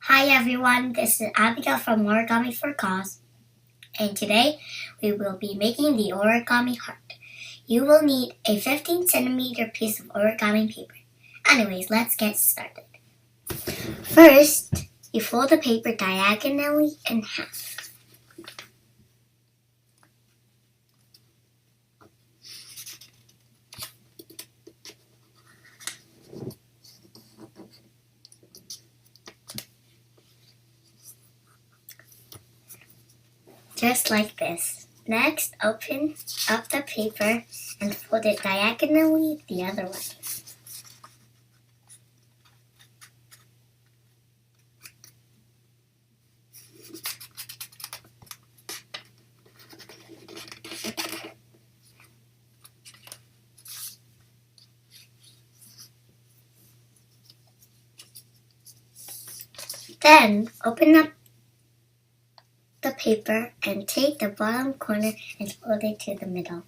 Hi everyone, this is Abigail from Origami for Cause, and today we will be making the origami heart. You will need a 15 centimeter piece of origami paper. Anyways, let's get started. First, you fold the paper diagonally in half. Just like this. Next, open up the paper and fold it diagonally the other way. Then, open up the paper and take the bottom corner and fold it to the middle.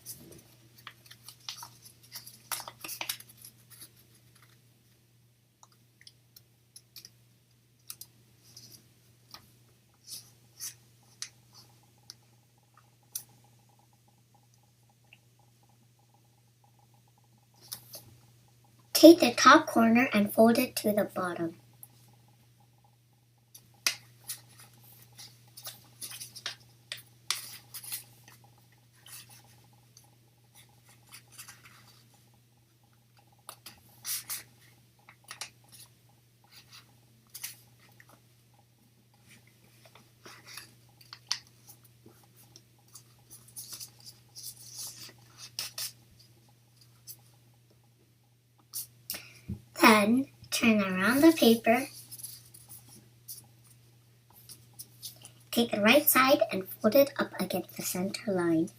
Take the top corner and fold it to the bottom. Then, turn around the paper. Take the right side and fold it up against the center line.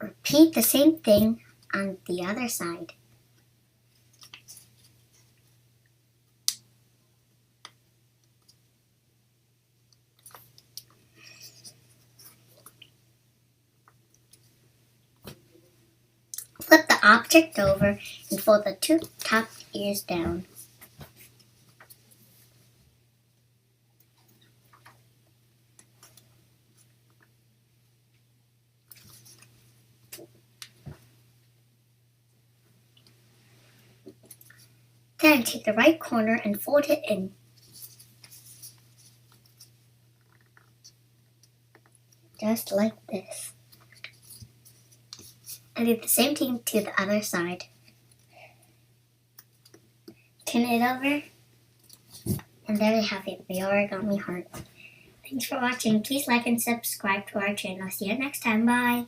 Repeat the same thing on the other side. Flip the object over and fold the two top ears down. Then take the right corner and fold it in. Just like this. And do the same thing to the other side. Turn it over. And there we have it, the origami heart. Thanks for watching. Please like and subscribe to our channel. See you next time. Bye.